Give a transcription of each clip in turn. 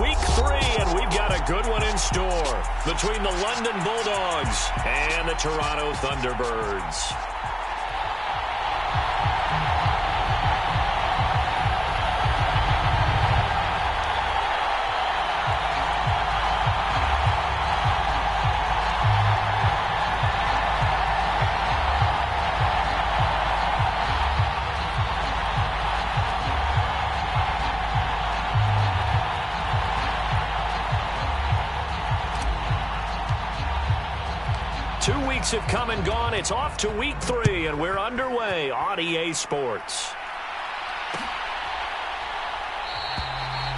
week 3, and we've got a good one in store between the London Bulldogs and the Toronto Thunderbirds. Have come and gone. It's off to week 3, and we're underway on EA Sports.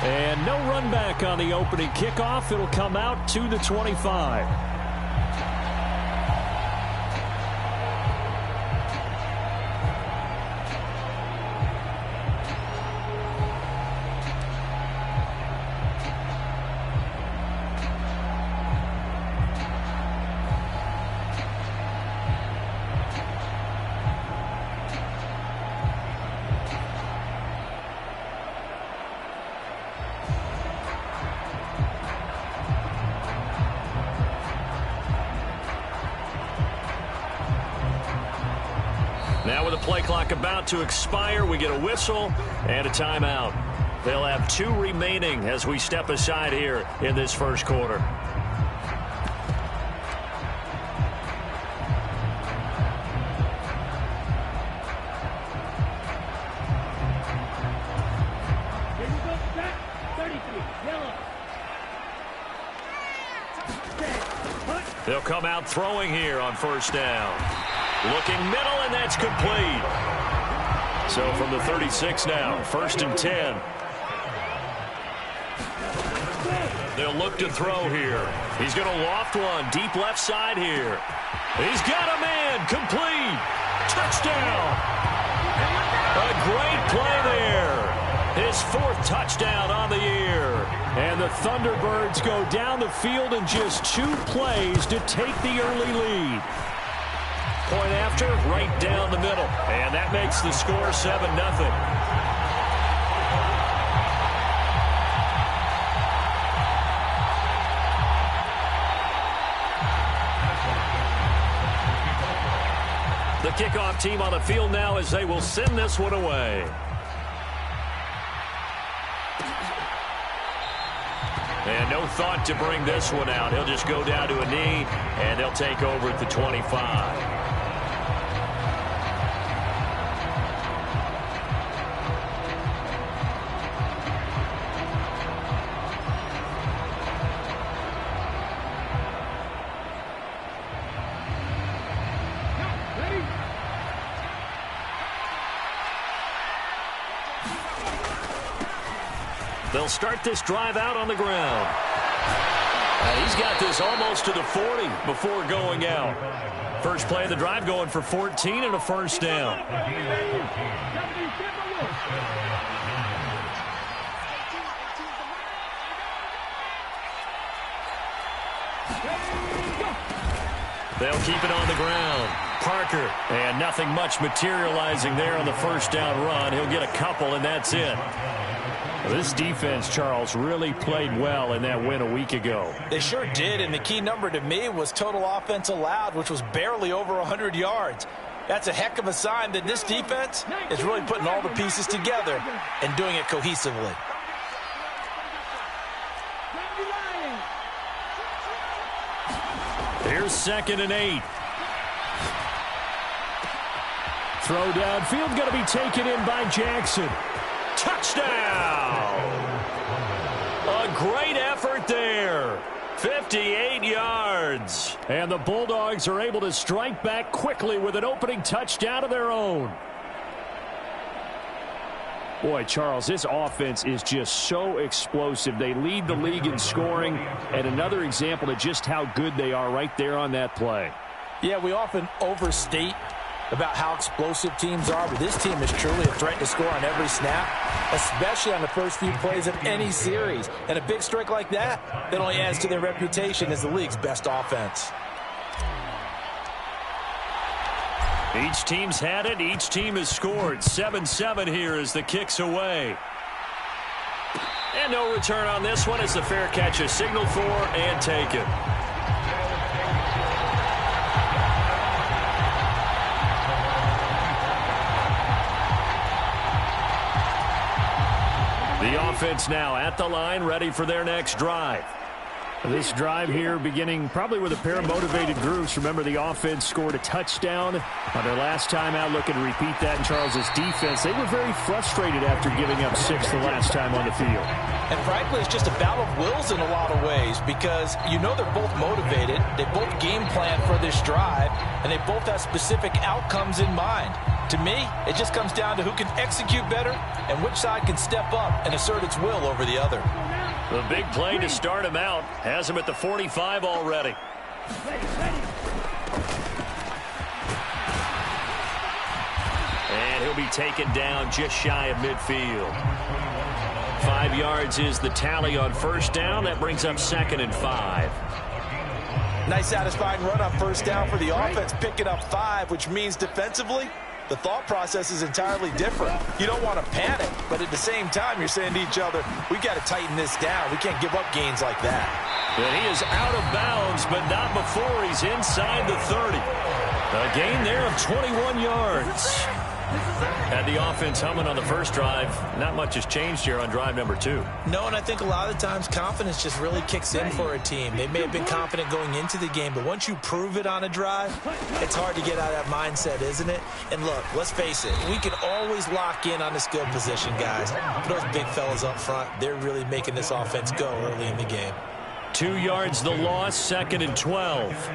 And no run back on the opening kickoff. It'll come out to the 25. Now with the play clock about to expire, we get a whistle and a timeout. They'll have 2 remaining as we step aside here in this first quarter. They'll come out throwing here on first down. Looking middle, and that's complete. So from the 36 now, 1st and 10. They'll look to throw here. He's going to loft one, deep left side here. He's got a man, complete. Touchdown. A great play there. His 4th touchdown on the year. And the Thunderbirds go down the field in just 2 plays to take the early lead. Point after, right down the middle. And that makes the score 7-0. The kickoff team on the field now as they will send this one away. And no thought to bring this one out. He'll just go down to a knee, and they'll take over at the 25. They'll start this drive out on the ground. He's got this almost to the 40 before going out. First play of the drive going for 14 and a first down. They'll keep it on the ground. Parker, and nothing much materializing there on the first down run. He'll get a couple, and that's it. This defense, Charles, really played well in that win a week ago. They sure did, and the key number to me was total offense allowed, which was barely over 100 yards. That's a heck of a sign that this defense is really putting all the pieces together and doing it cohesively. Here's 2nd and 8. Throw downfield, going to be taken in by Jackson. Touchdown! A great effort there. 58 yards. And the Bulldogs are able to strike back quickly with an opening touchdown of their own. Boy, Charles, this offense is just so explosive. They lead the league in scoring, and another example of just how good they are right there on that play. Yeah, we often overstate about how explosive teams are, but this team is truly a threat to score on every snap, especially on the first few plays of any series. And a big strike like that only adds to their reputation as the league's best offense. Each team's had it. Each team has scored. 7-7 here as the kick's away. And no return on this one. It's the fair catch is signaled for and taken. The offense now at the line, ready for their next drive. This drive here beginning probably with a pair of motivated groups. Remember, the offense scored a touchdown on their last time out, looking to repeat that in Charles's defense. They were very frustrated after giving up 6 the last time on the field. And frankly, it's just a battle of wills in a lot of ways because you know they're both motivated. They both game plan for this drive, and they both have specific outcomes in mind. To me, it just comes down to who can execute better and which side can step up and assert its will over the other. The big play to start him out has him at the 45 already. And he'll be taken down just shy of midfield. 5 yards is the tally on first down. That brings up 2nd and 5. Nice satisfying run on first down for the offense, picking up 5, which means defensively, the thought process is entirely different. You don't want to panic, but at the same time, you're saying to each other, we got to tighten this down. We can't give up gains like that. And he is out of bounds, but not before he's inside the 30. A gain there of 21 yards. Had the offense humming on the first drive. Not much has changed here on drive number 2. No, and I think a lot of times confidence just really kicks in for a team. They may have been confident going into the game, but once you prove it on a drive, it's hard to get out of that mindset, isn't it? And look, let's face it, we can always lock in on the skill position, guys. But those big fellas up front, they're really making this offense go early in the game. 2 yards the loss, 2nd and 12.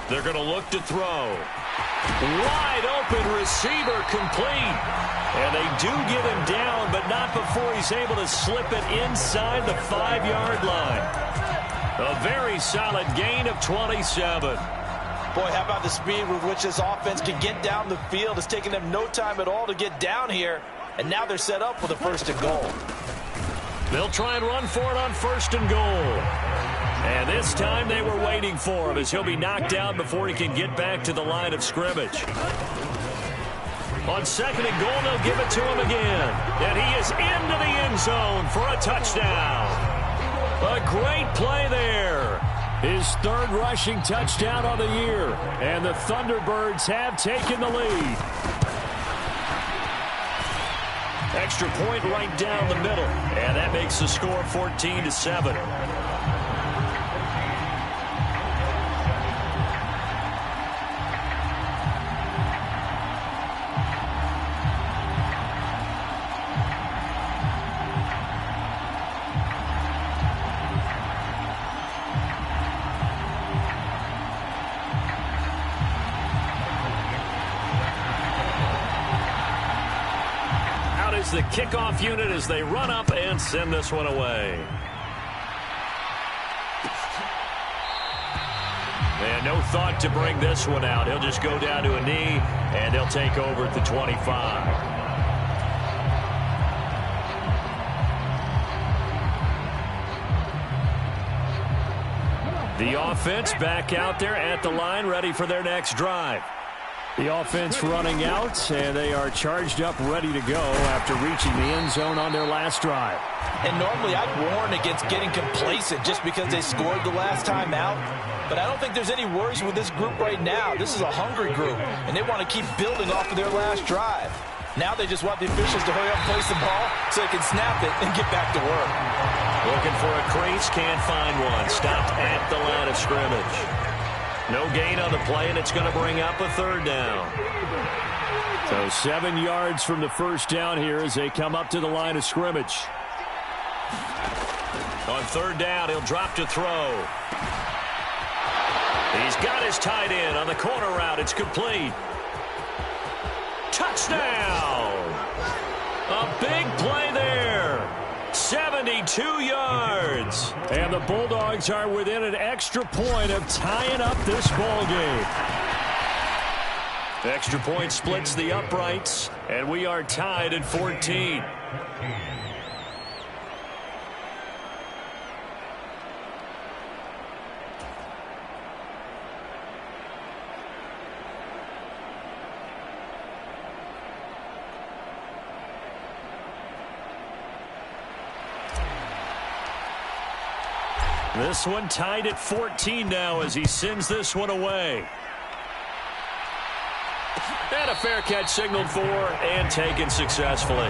They're going to look to throw. Wide open receiver complete. And they do get him down, but not before he's able to slip it inside the 5-yard line. A very solid gain of 27. Boy, how about the speed with which this offense can get down the field? It's taken them no time at all to get down here. And now they're set up with a 1st and goal. They'll try and run for it on 1st and goal. And this time they were waiting for him as he'll be knocked out before he can get back to the line of scrimmage. On 2nd and goal, they'll give it to him again. And he is into the end zone for a touchdown. A great play there. His 3rd rushing touchdown on the year. And the Thunderbirds have taken the lead. Extra point right down the middle. And that makes the score 14-7. The kickoff unit as they run up and send this one away. And no thought to bring this one out. He'll just go down to a knee, and they'll take over at the 25. The offense back out there at the line, ready for their next drive. The offense running out, and they are charged up, ready to go after reaching the end zone on their last drive. And normally I'd warn against getting complacent just because they scored the last time out. But I don't think there's any worries with this group right now. This is a hungry group, and they want to keep building off of their last drive. Now they just want the officials to hurry up and place the ball so they can snap it and get back to work. Looking for a crease, can't find one. Stopped at the line of scrimmage. No gain on the play, and it's going to bring up a 3rd down. So 7 yards from the 1st down here as they come up to the line of scrimmage. On 3rd down, he'll drop to throw. He's got his tight end on the corner route. It's complete. Touchdown! A big play there. 72 yards. And the Bulldogs are within an extra point of tying up this ball game. The extra point splits the uprights, and we are tied at 14. This one tied at 14 now as he sends this one away. And a fair catch signaled for and taken successfully.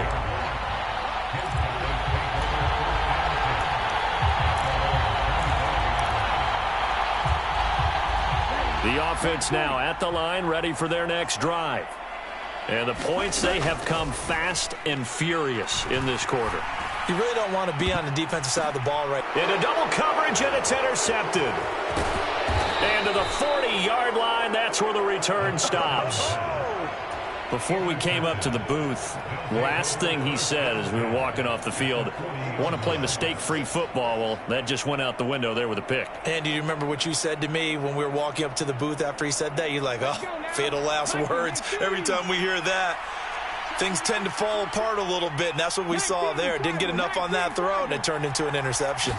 The offense now at the line, ready for their next drive. And the points, they have come fast and furious in this quarter. You really don't want to be on the defensive side of the ball right now. Into double coverage, and it's intercepted. And to the 40-yard line, that's where the return stops. Before we came up to the booth, last thing he said as we were walking off the field, want to play mistake-free football. Well, that just went out the window there with a pick. And do you remember what you said to me when we were walking up to the booth after he said that? You're like, oh, fatal last words. Every time we hear that, things tend to fall apart a little bit, and that's what we saw there. Didn't get enough on that throw, and it turned into an interception.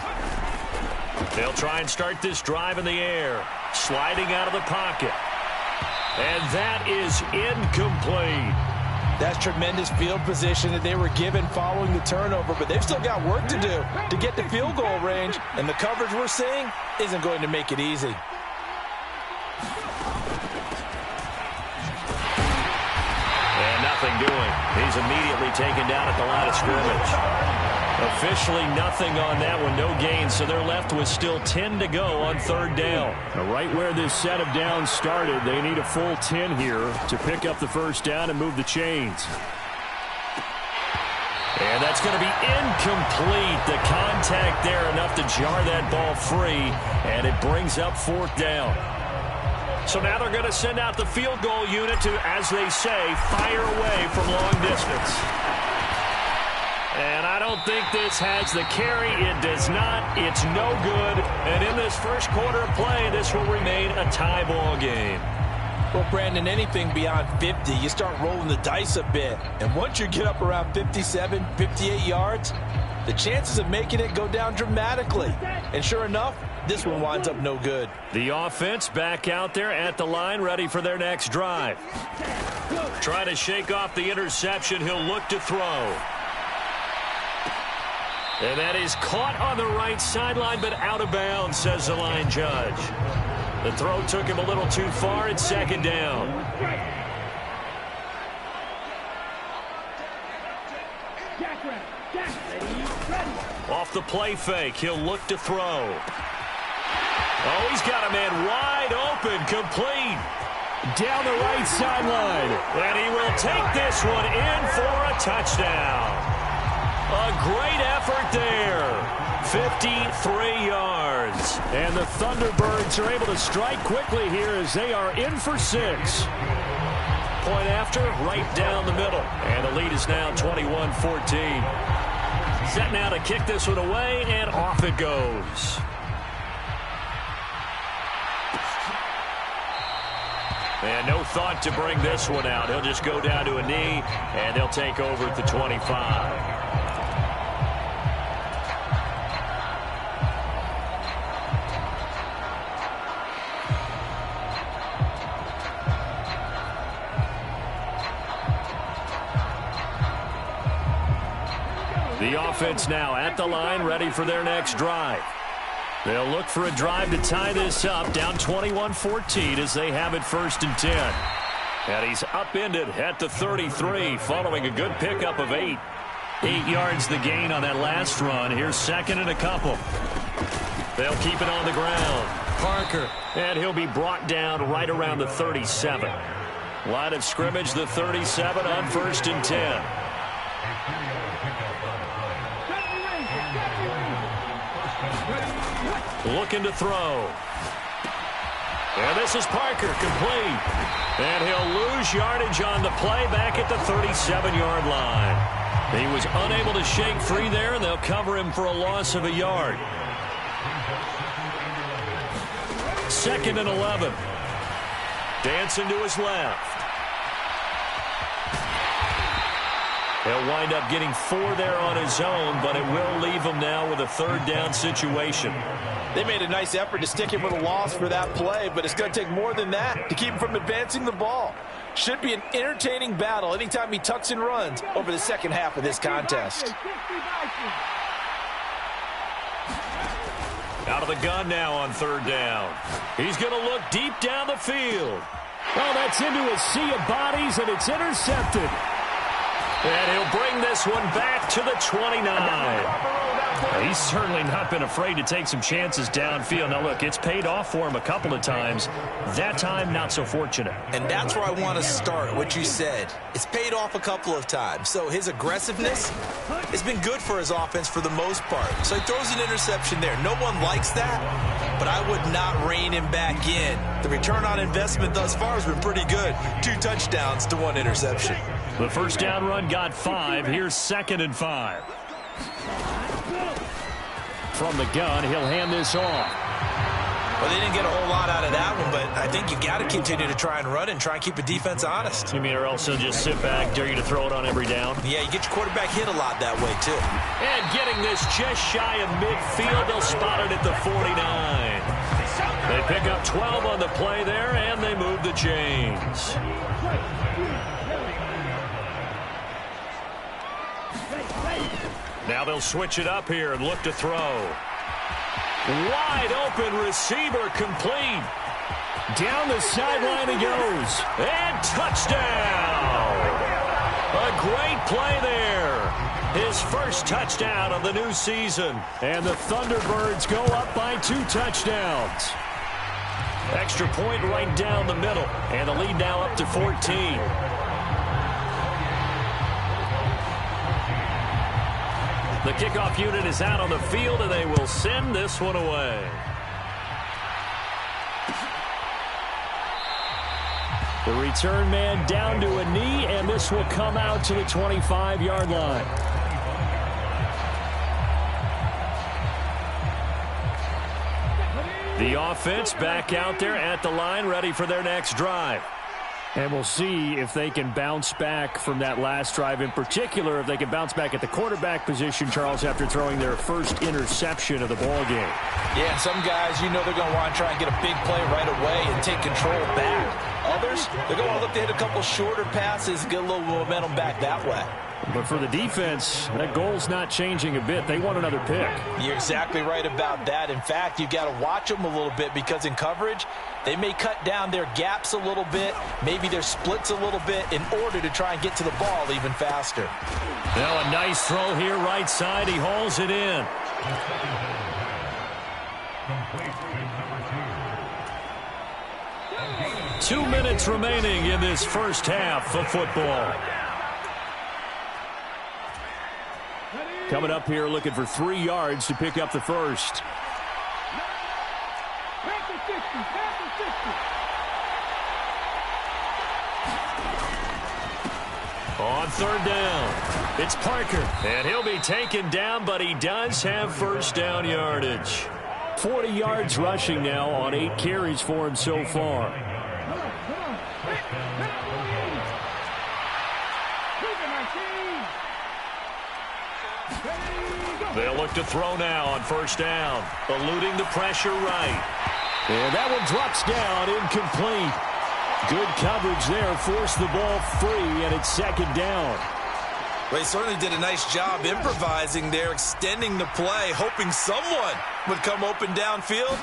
They'll try and start this drive in the air, sliding out of the pocket. And that is incomplete. That's tremendous field position that they were given following the turnover, but they've still got work to do to get the field goal range, and the coverage we're seeing isn't going to make it easy. And nothing doing. He's immediately taken down at the line of scrimmage. Officially nothing on that one, no gain, so they're left with still 10 to go on third down. Now, right where this set of downs started, they need a full 10 here to pick up the first down and move the chains. And that's going to be incomplete. The contact there enough to jar that ball free, and it brings up fourth down. So now they're going to send out the field goal unit to, as they say, fire away from long distance. And I don't think this has the carry. It does not. It's no good. And in this first quarter of play, this will remain a tie ball game. Well, Brandon, anything beyond 50, you start rolling the dice a bit. And once you get up around 57, 58 yards, the chances of making it go down dramatically. And sure enough, this one winds up no good. The offense back out there at the line, ready for their next drive. Trying to shake off the interception. He'll look to throw. And that is caught on the right sideline, but out of bounds, says the line judge. The throw took him a little too far. It's second down. Off the play fake, he'll look to throw. Oh, he's got a man wide open, complete. Down the right sideline. And he will take this one in for a touchdown. A great effort there. 53 yards. And the Thunderbirds are able to strike quickly here as they are in for 6. Point after, right down the middle. And the lead is now 21-14. Set now to kick this one away, and off it goes. And no thought to bring this one out. He'll just go down to a knee, and they'll take over at the 25. The offense now at the line, ready for their next drive. They'll look for a drive to tie this up, down 21-14 as they have it 1st and 10. And he's upended at the 33 following a good pickup of 8. 8 yards the gain on that last run. Here's second and a couple. They'll keep it on the ground. Parker, and he'll be brought down right around the 37. Line of scrimmage, the 37 on 1st and 10. Looking to throw. And this is Parker, complete. And he'll lose yardage on the play back at the 37-yard line. He was unable to shake free there, and they'll cover him for a loss of a yard. 2nd and 11. Dancing to his left. He'll wind up getting 4 there on his own, but it will leave him now with a 3rd down situation. They made a nice effort to stick him with a loss for that play, but it's going to take more than that to keep him from advancing the ball. Should be an entertaining battle anytime he tucks and runs over the second half of this contest. Out of the gun now on third down. He's going to look deep down the field. Oh, that's into a sea of bodies, and it's intercepted. And he'll bring this one back to the 29. He's certainly not been afraid to take some chances downfield. Now, look, it's paid off for him a couple of times. That time, not so fortunate. And that's where I want to start, what you said. It's paid off a couple of times. So his aggressiveness has been good for his offense for the most part. So he throws an interception there. No one likes that, but I would not rein him back in. The return on investment thus far has been pretty good. 2 touchdowns to 1 interception. The first down run got 5. Here's 2nd and 5. From the gun, he'll hand this off. Well, they didn't get a whole lot out of that one, but I think you got to continue to try and run and try and keep the defense honest. You mean or else he'll just sit back, dare you to throw it on every down? Yeah, you get your quarterback hit a lot that way, too. And getting this just shy of midfield, they'll spot it at the 49. They pick up 12 on the play there, and they move the chains. Now they'll switch it up here and look to throw. Wide open receiver complete. Down the sideline he goes. And touchdown. A great play there. His first touchdown of the new season. And the Thunderbirds go up by 2 touchdowns. Extra point right down the middle. And the lead now up to 14. The kickoff unit is out on the field, and they will send this one away. The return man down to a knee, and this will come out to the 25-yard line. The offense back out there at the line, ready for their next drive. And we'll see if they can bounce back from that last drive, in particular if they can bounce back at the quarterback position, Charles, after throwing their first interception of the ball game. Yeah, some guys, you know they're going to want to try and get a big play right away and take control back. Others, they're going to look to hit a couple shorter passes, get a little momentum back that way. But for the defense, that goal's not changing a bit. They want another pick. You're exactly right about that. In fact, you've got to watch them a little bit because in coverage, they may cut down their gaps a little bit, maybe their splits a little bit in order to try and get to the ball even faster. Now a nice throw here right side. He hauls it in. Two minutes remaining in this first half of football. Coming up here looking for 3 yards to pick up the first. On third down, it's Parker. And he'll be taken down, but he does have first down yardage. 40 yards rushing now on 8 carries for him so far. They'll look to throw now on first down, eluding the pressure right. And that one drops down, incomplete. Good coverage there, forced the ball free, and it's second down. Well, he certainly did a nice job improvising there, extending the play, hoping someone would come open downfield,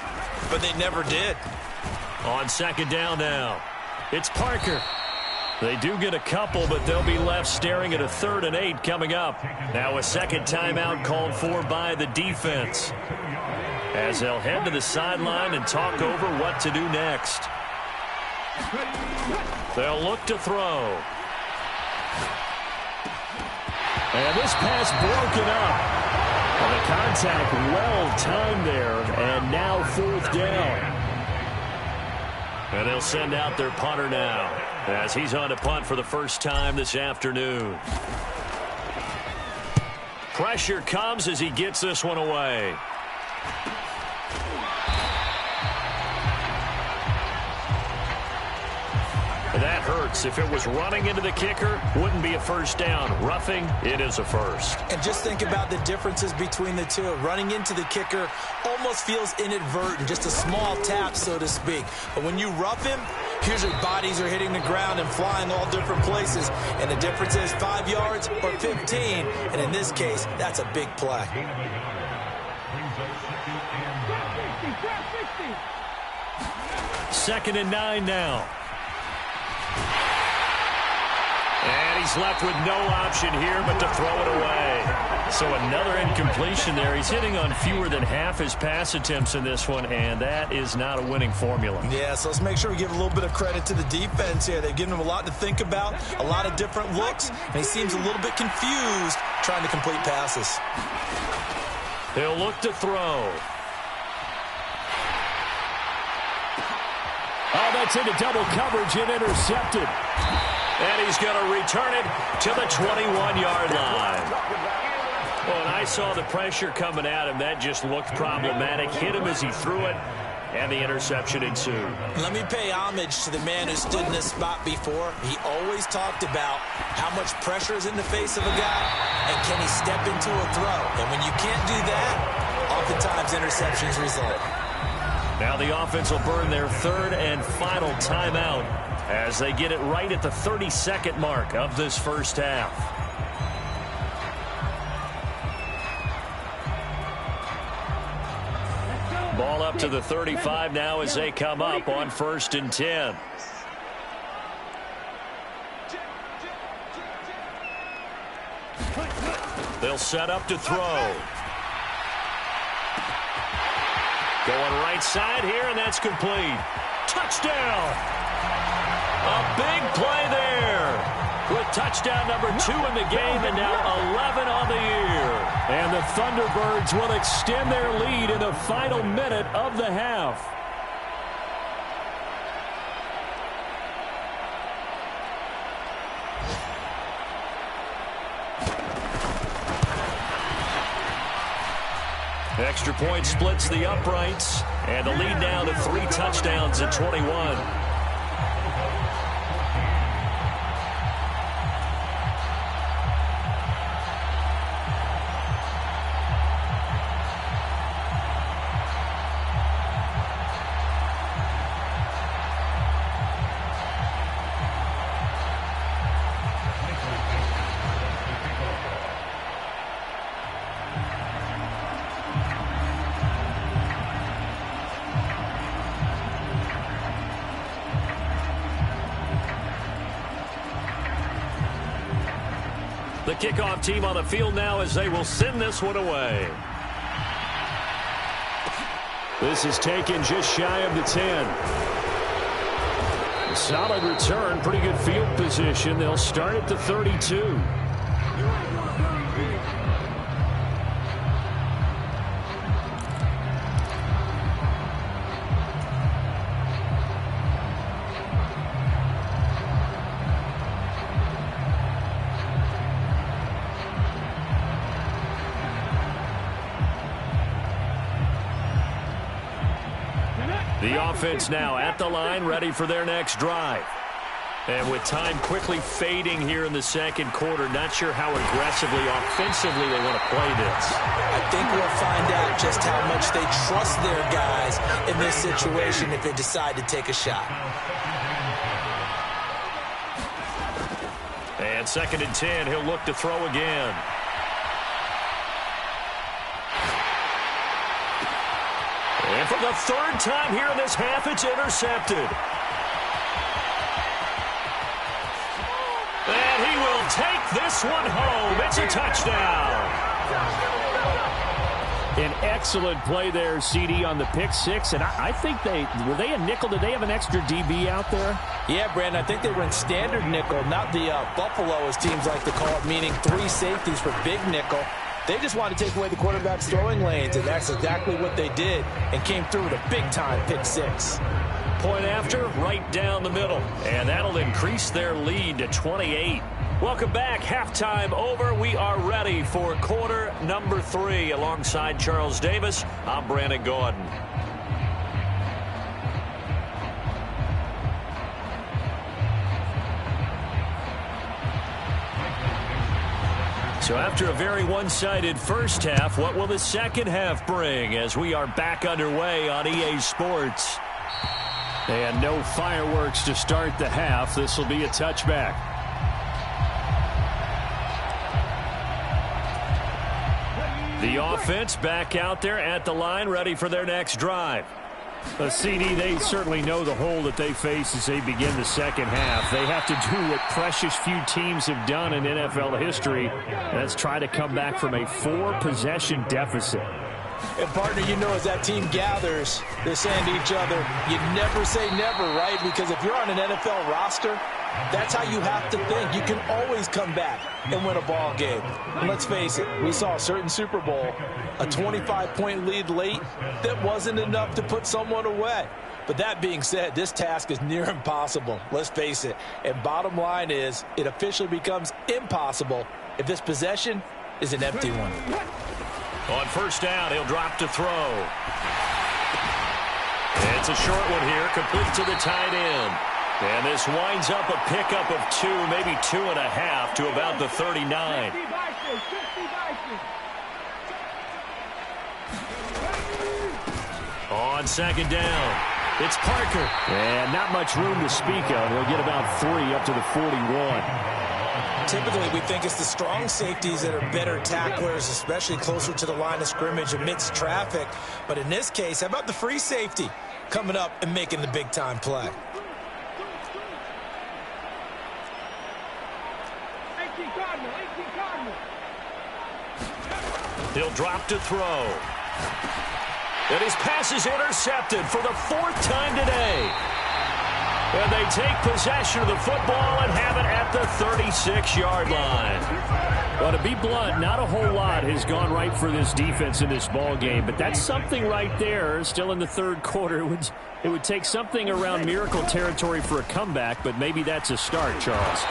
but they never did. On second down now, it's Parker. They do get a couple, but they'll be left staring at a 3rd and 8 coming up. Now a second timeout called for by the defense, as they'll head to the sideline and talk over what to do next. They'll look to throw. And this pass broken up. And the contact well-timed there, and now 4th down. And they'll send out their punter now, as he's on to punt for the first time this afternoon. Pressure comes as he gets this one away. That hurts. If it was running into the kicker, wouldn't be a first down. Roughing, it is a first. And just think about the differences between the two. Running into the kicker almost feels inadvertent, just a small tap, so to speak. But when you rough him, here's your bodies are hitting the ground and flying all different places. And the difference is 5 yards or 15. And in this case, that's a big play. Second and 9 now. And he's left with no option here but to throw it away. So another incompletion there. He's hitting on fewer than half his pass attempts in this one, and that is not a winning formula. Yeah, so let's make sure we give a little bit of credit to the defense here. They've given him a lot to think about, a lot of different looks, and he seems a little bit confused trying to complete passes. He'll look to throw. Oh, that's into double coverage and intercepted. And he's going to return it to the 21-yard line. Well, and I saw the pressure coming at him. That just looked problematic. Hit him as he threw it, and the interception ensued. Let me pay homage to the man who stood in this spot before. He always talked about how much pressure is in the face of a guy, and can he step into a throw. And when you can't do that, oftentimes interceptions result. Now the offense will burn their third and final timeout as they get it right at the 30-second mark of this first half. Ball up to the 35 now as they come up on 1st and 10. They'll set up to throw. Going right side here, and that's complete. Touchdown! A big play there with touchdown number 2 in the game and now 11 on the year. And the Thunderbirds will extend their lead in the final minute of the half. Extra point splits the uprights, and the lead now to 3 touchdowns at 21. The kickoff team on the field now as they will send this one away. This is taken just shy of the 10. Solid return, pretty good field position. They'll start at the 32. The offense now at the line, ready for their next drive. And with time quickly fading here in the second quarter, not sure how aggressively, offensively they want to play this. I think we'll find out just how much they trust their guys in this situation if they decide to take a shot. And 2nd and 10, he'll look to throw again. And for the 3rd time here in this half, it's intercepted. And he will take this one home. It's a touchdown. An excellent play there, CD, on the pick 6. And I think were they a nickel? Did they have an extra DB out there? Yeah, Brandon, I think they were in standard nickel, not the Buffalo, as teams like to call it, meaning 3 safeties for big nickel. They just wanted to take away the quarterback's throwing lanes, and that's exactly what they did and came through with a big-time pick 6. Point after, right down the middle. And that'll increase their lead to 28. Welcome back. Halftime over. We are ready for quarter number 3. Alongside Charles Davis, I'm Brandon Gordon. So after a very one-sided first half, what will the second half bring as we are back underway on EA Sports? And no fireworks to start the half. This will be a touchback. The offense back out there at the line, ready for their next drive. CD, they certainly know the hole that they face as they begin the second half. They have to do what precious few teams have done in NFL history. That's try to come back from a 4-possession deficit. And, partner, you know as that team gathers, they're saying to each other, you never say never, right? Because if you're on an NFL roster, that's how you have to think. You can always come back and win a ball game. And let's face it, we saw a certain Super Bowl, a 25-point lead late that wasn't enough to put someone away. But that being said, this task is near impossible. Let's face it. And bottom line is, it officially becomes impossible if this possession is an empty one. On first down, he'll drop to throw. It's a short one here, complete to the tight end. And this winds up a pickup of 2, maybe 2.5 to about the 39. On second down, it's Parker. And not much room to speak of. He'll get about 3 up to the 41. Typically, we think it's the strong safeties that are better tacklers, especially closer to the line of scrimmage amidst traffic. But in this case, how about the free safety coming up and making the big-time play? He'll drop to throw. And his pass is intercepted for the 4th time today. And they take possession of the football and have it at the 36-yard line. Well, to be blunt, not a whole lot has gone right for this defense in this ball game, but that's something right there. Still in the third quarter, it would take something around miracle territory for a comeback, but maybe that's a start, Charles.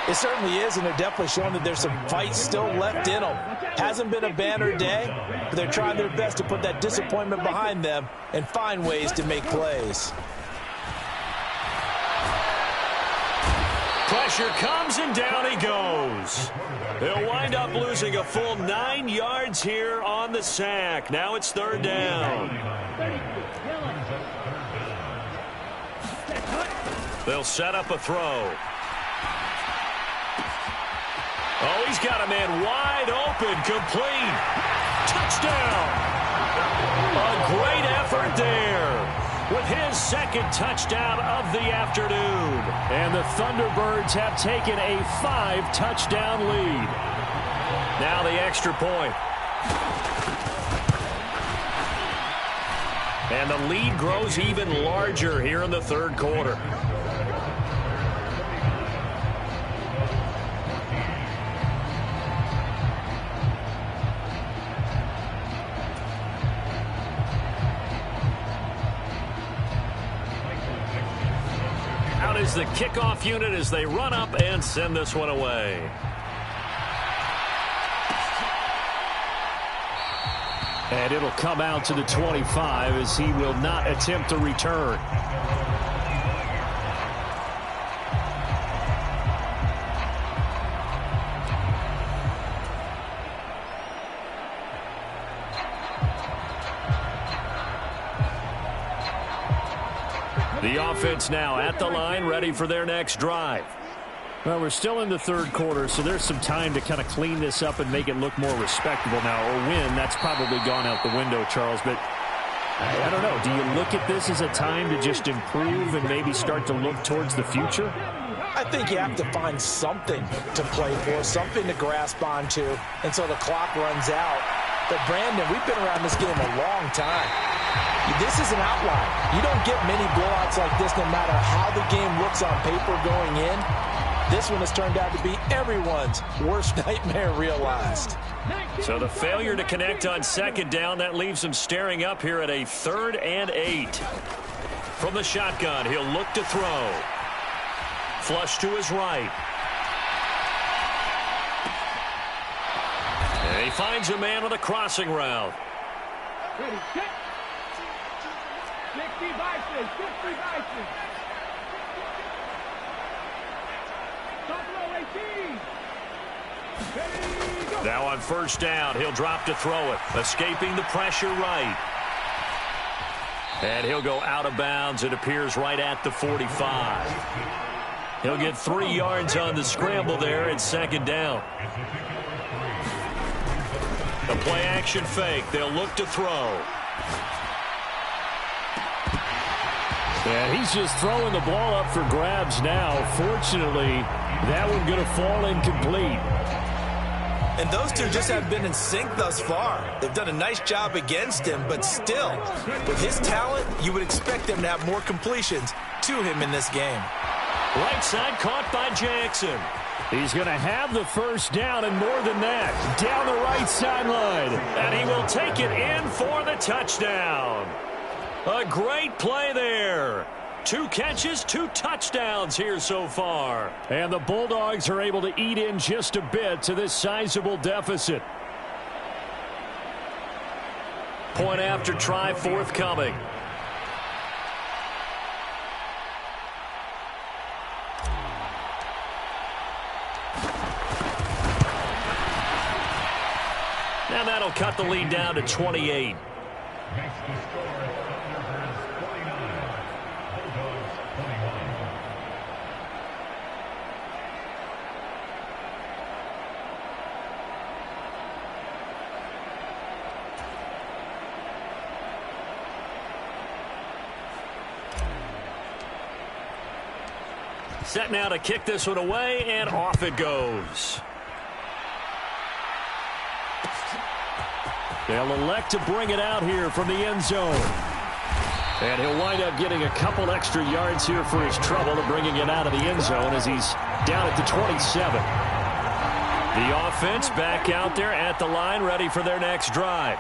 It certainly is, and they're definitely showing that there's some fight still left in them. Hasn't been a banner day, but they're trying their best to put that disappointment behind them and find ways to make plays. Pressure comes, and down he goes. They'll wind up losing a full 9 yards here on the sack. Now it's third down. They'll set up a throw. Oh, he's got a man wide open, complete. Touchdown. A great effort there with his second touchdown of the afternoon. And the Thunderbirds have taken a 5-touchdown lead. Now the extra point. And the lead grows even larger here in the third quarter. Is the kickoff unit as they run up and send this one away. And it'll come out to the 25 as he will not attempt to return. The offense now at the line, ready for their next drive. Well, we're still in the third quarter, so there's some time to kind of clean this up and make it look more respectable now. Or win, that's probably gone out the window, Charles. But I don't know. Do you look at this as a time to just improve and maybe start to look towards the future? I think you have to find something to play for, something to grasp onto until the clock runs out. But, Brandon, we've been around this game a long time. This is an outlier. You don't get many blowouts like this no matter how the game looks on paper going in. This one has turned out to be everyone's worst nightmare realized. So the failure to connect on second down, that leaves him staring up here at a 3rd and 8. From the shotgun, he'll look to throw. Flush to his right. And he finds a man on a crossing route. Ready, set. 60 Bison, 60 Bison. Buffalo 18. Ready, go. Now on first down, he'll drop to throw it. Escaping the pressure right. And he'll go out of bounds. It appears right at the 45. He'll get 3 yards on the scramble there at second down. The play-action fake. They'll look to throw. And he's just throwing the ball up for grabs now. Fortunately, that one going to fall incomplete. And those two just have been in sync thus far. They've done a nice job against him, but still, with his talent, you would expect them to have more completions to him in this game. Right side caught by Jackson. He's going to have the first down and more than that. Down the right sideline. And he will take it in for the touchdown. A great play there. 2 catches, 2 touchdowns here so far. And the Bulldogs are able to eat in just a bit to this sizable deficit. Point after try forthcoming. Now that'll cut the lead down to 28. Set now to kick this one away, and off it goes. They'll elect to bring it out here from the end zone. And he'll wind up getting a couple extra yards here for his trouble of bringing it out of the end zone as he's down at the 27. The offense back out there at the line, ready for their next drive.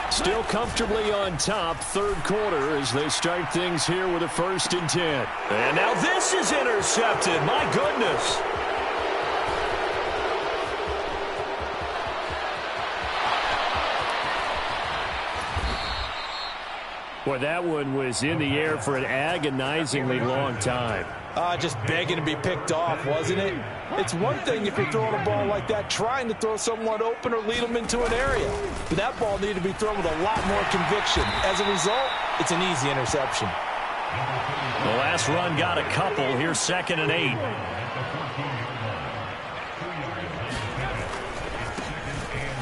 Still comfortably on top, third quarter, as they start things here with a 1st and 10. And now this is intercepted. My goodness. Boy, that one was in the air for an agonizingly long time. Just begging to be picked off, wasn't it? It's one thing if you're throwing a ball like that, trying to throw someone open or lead them into an area. But that ball needed to be thrown with a lot more conviction. As a result, it's an easy interception. The last run got a couple. Here's 2nd and 8.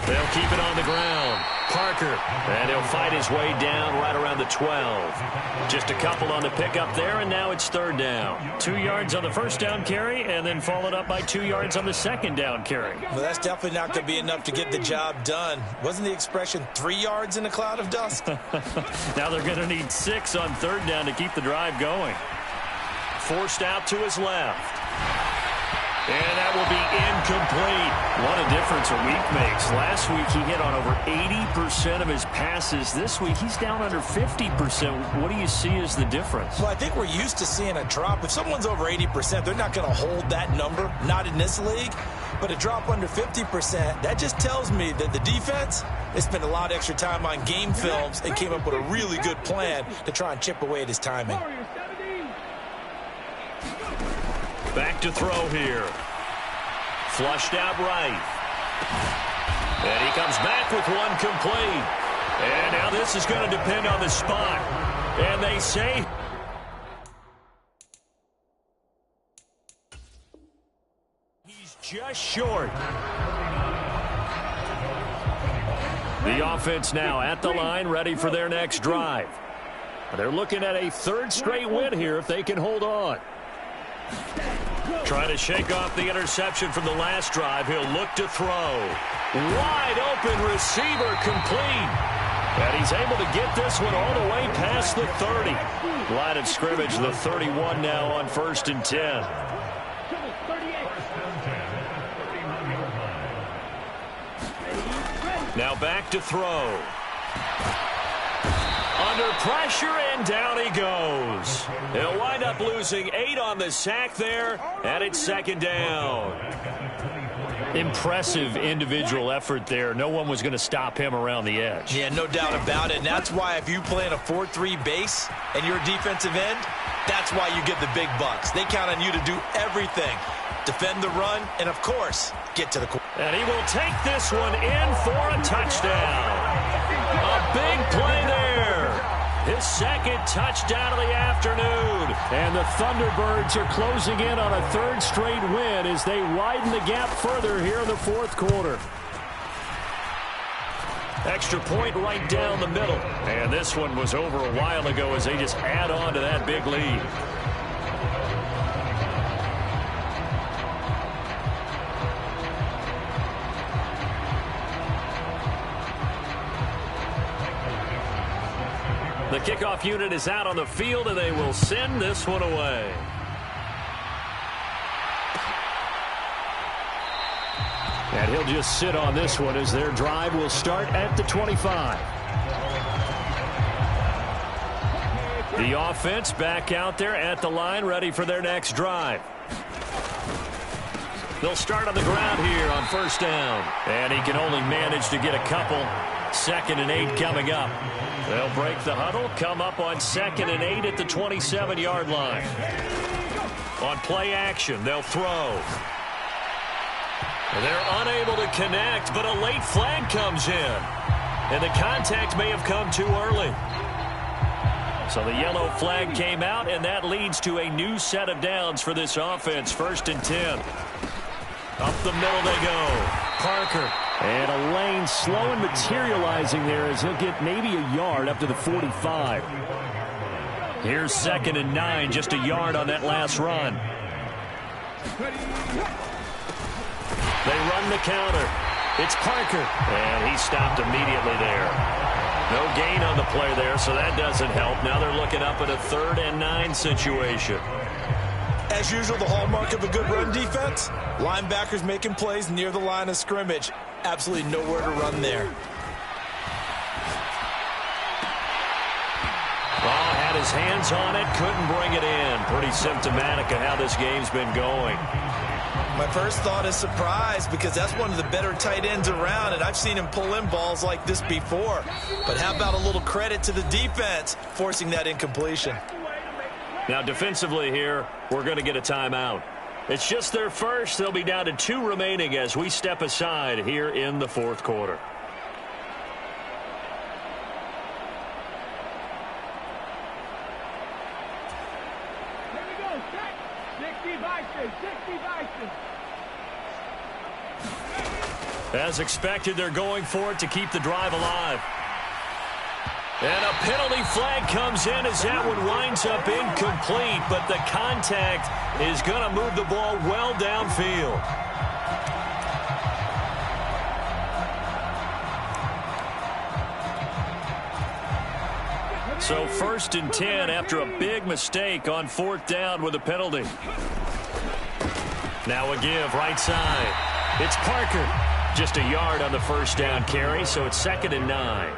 They'll keep it on the ground. Parker, and he'll fight his way down right around the 12. Just a couple on the pickup there, and now it's 3rd down. 2 yards on the first down carry, and then followed up by 2 yards on the second down carry. Well, that's definitely not going to be enough to get the job done. Wasn't the expression 3 yards in a cloud of dust? Now they're going to need 6 on 3rd down to keep the drive going. Forced out to his left. And that will be incomplete. What a difference a week makes. Last week he hit on over 80% of his passes. This week he's down under 50%. What do you see as the difference? Well, I think we're used to seeing a drop. If someone's over 80%, they're not going to hold that number. Not in this league. But a drop under 50%, that just tells me that the defense, they spent a lot of extra time on game films and came up with a really good plan to try and chip away at his timing. Back to throw here. Flushed out right. And he comes back with one complete. And now this is going to depend on the spot. And they say he's just short. The offense now at the line, ready for their next drive. They're looking at a 3rd straight win here if they can hold on. Trying to shake off the interception from the last drive. He'll look to throw. Wide open receiver, complete. And he's able to get this one all the way past the 30. Line of scrimmage, the 31 now on 1st and 10. Now back to throw. Under pressure, and down he goes. He'll wind up losing 8 on the sack there, and it's 2nd down. Impressive individual effort there. No one was going to stop him around the edge. Yeah, no doubt about it. And that's why if you play in a 4-3 base and you're a defensive end, that's why you get the big bucks. They count on you to do everything. Defend the run, and, of course, get to the quarterback. And he will take this one in for a touchdown. A big play there. His 2nd touchdown of the afternoon. And the Thunderbirds are closing in on a 3rd straight win as they widen the gap further here in the 4th quarter. Extra point right down the middle. And this one was over a while ago as they just add on to that big lead. The kickoff unit is out on the field, and they will send this one away. And he'll just sit on this one as their drive will start at the 25. The offense back out there at the line, ready for their next drive. They'll start on the ground here on first down. And he can only manage to get a couple. 2nd and 8 coming up. They'll break the huddle, come up on 2nd and 8 at the 27-yard line. On play action, they'll throw. They're unable to connect, but a late flag comes in. And the contact may have come too early. So the yellow flag came out, and that leads to a new set of downs for this offense. 1st and 10. Up the middle they go. Parker. And a lane slow and materializing there as he'll get maybe a yard up to the 45. Here's 2nd and 9, just a yard on that last run. They run the counter. It's Parker. And he stopped immediately there. No gain on the play there, so that doesn't help. Now they're looking up at a 3rd and 9 situation. As usual, the hallmark of a good run defense, linebackers making plays near the line of scrimmage. Absolutely nowhere to run there. Oh, had his hands on it, couldn't bring it in. Pretty symptomatic of how this game's been going. My first thought is surprise, because that's one of the better tight ends around, and I've seen him pull in balls like this before. But how about a little credit to the defense forcing that incompletion? Now defensively here, we're going to get a timeout. It's just their first. They'll be down to 2 remaining as we step aside here in the 4th quarter. Here we go, set. 60 Vikings, 60 Vikings. As expected, they're going for it to keep the drive alive. And a penalty flag comes in as that one winds up incomplete, but the contact is going to move the ball well downfield. So 1st and 10 after a big mistake on 4th down with a penalty. Now a give right side. It's Parker. Just a yard on the 1st down carry, so it's 2nd and 9.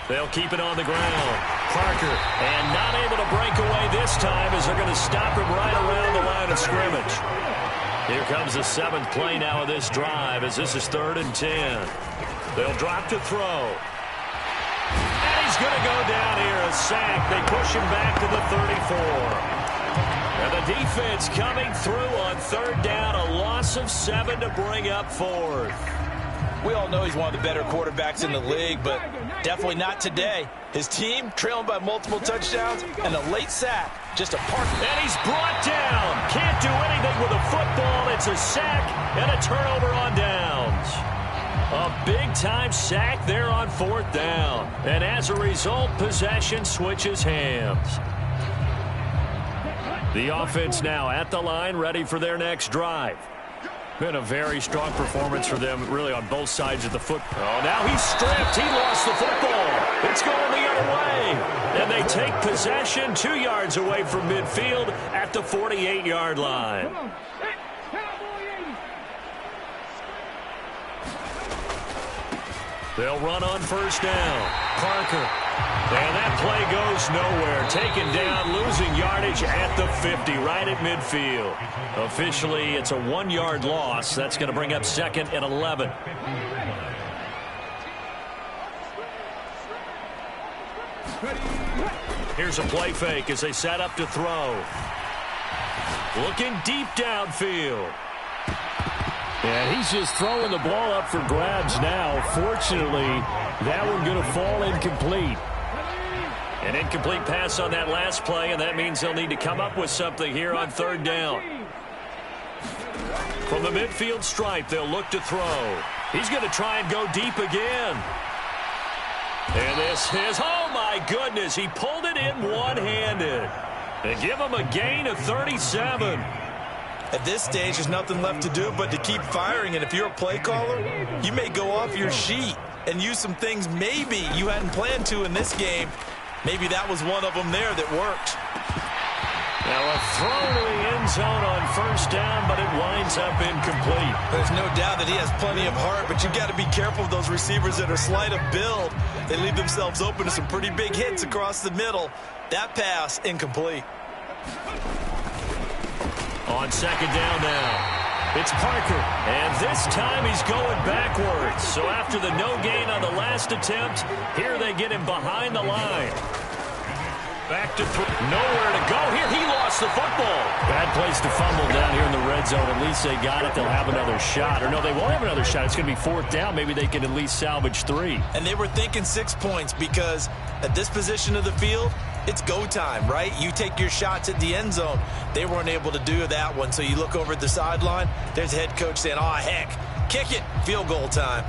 They'll keep it on the ground. Parker, and not able to break away this time as they're going to stop him right around the line of scrimmage. Here comes the 7th play now of this drive as this is 3rd and 10. They'll drop to throw. And he's going to go down here, a sack. They push him back to the 34. And the defense coming through on 3rd down, a loss of 7 to bring up 4th. We all know he's one of the better quarterbacks in the league, but definitely not today. His team trailing by multiple touchdowns and a late sack. Just a park. And he's brought down. Can't do anything with a football. It's a sack and a turnover on downs. A big-time sack there on 4th down. And as a result, possession switches hands. The offense now at the line, ready for their next drive. Been a very strong performance for them, really, on both sides of the football. Oh, now he's stripped. He lost the football. It's going the other way. And they take possession 2 yards away from midfield at the 48-yard line. They'll run on 1st down. Parker. And that play goes nowhere. Taken down, losing yardage at the 50, right at midfield. Officially, it's a 1-yard loss. That's going to bring up 2nd and 11. Here's a play fake as they set up to throw. Looking deep downfield. And he's just throwing the ball up for grabs now. Fortunately, that one going to fall incomplete. An incomplete pass on that last play, and that means they'll need to come up with something here on 3rd down. From the midfield stripe, they'll look to throw. He's going to try and go deep again. And this is, oh my goodness, he pulled it in one-handed. They give him a gain of 37. At this stage, there's nothing left to do but to keep firing. And if you're a play caller, you may go off your sheet and use some things maybe you hadn't planned to in this game. Maybe that was one of them there that worked. Now a throw to the end zone on first down, but it winds up incomplete. There's no doubt that he has plenty of heart, but you got to be careful of those receivers that are slight of build. They leave themselves open to some pretty big hits across the middle. That pass, incomplete. On second down now, it's Parker, and this time he's going backwards. So after the no gain on the last attempt, here they get him behind the line. Back to nowhere to go here. He lost the football. Bad place to fumble down here in the red zone. At least they got it. They'll have another shot. Or no, they won't have another shot. It's going to be fourth down. Maybe they can at least salvage 3. And they were thinking 6 points because at this position of the field, it's go time, right? You take your shots at the end zone. They weren't able to do that one. So you look over at the sideline. There's the head coach saying, oh, heck, kick it. Field goal time.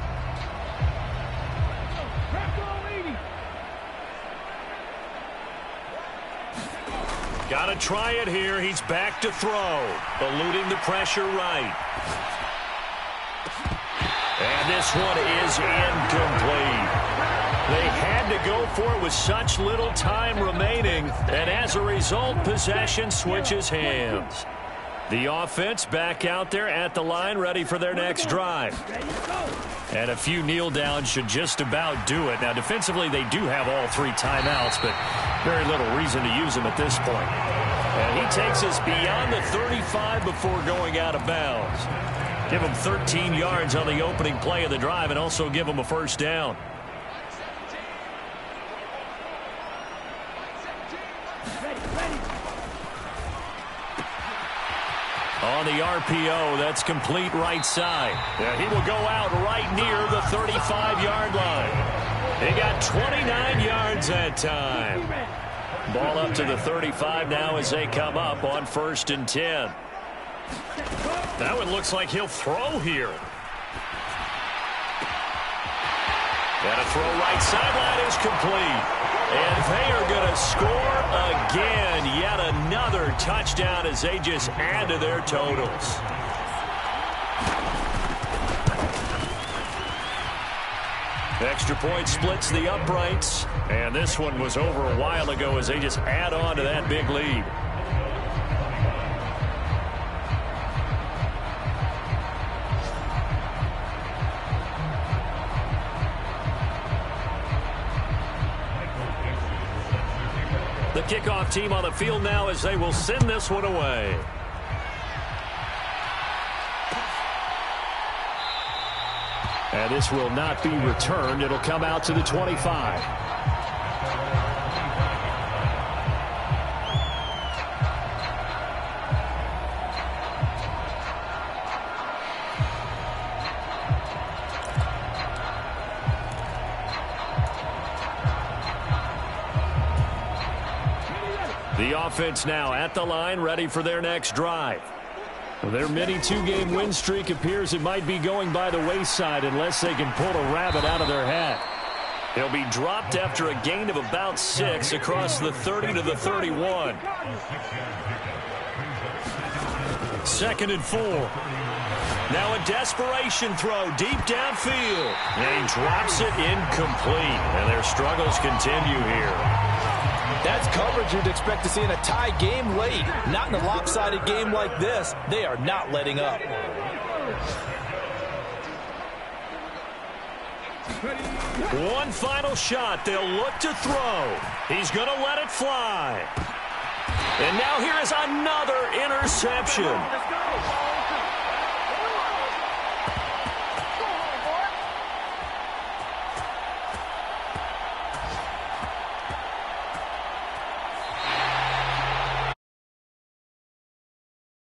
Got to try it here. He's back to throw. Eluding the pressure right. And this one is incomplete. They had to go for it with such little time remaining. And as a result, possession switches hands. The offense back out there at the line, ready for their next drive. And a few kneel downs should just about do it. Now, defensively, they do have all 3 timeouts, but very little reason to use them at this point. And he takes us beyond the 35 before going out of bounds. Give him 13 yards on the opening play of the drive and also give him a first down. On the RPO, that's complete right side. He will go out right near the 35-yard line. He got 29 yards that time. Ball up to the 35 now as they come up on 1st and 10. That one looks like he'll throw here. And a throw right sideline is complete. And they are going to score again. Yet another touchdown as they just add to their totals. Extra point splits the uprights. And this one was over a while ago as they just add on to that big lead. The kickoff team on the field now as they will send this one away. And this will not be returned. It'll come out to the 25. The offense now at the line, ready for their next drive. Their mini 2-game win streak appears it might be going by the wayside unless they can pull a rabbit out of their hat. He'll be dropped after a gain of about 6 across the 30 to the 31. 2nd and 4. Now a desperation throw deep downfield. And he drops it incomplete. And their struggles continue here. That's coverage you'd expect to see in a tie game late. Not in a lopsided game like this. They are not letting up. One final shot. They'll look to throw. He's going to let it fly. And now here is another interception.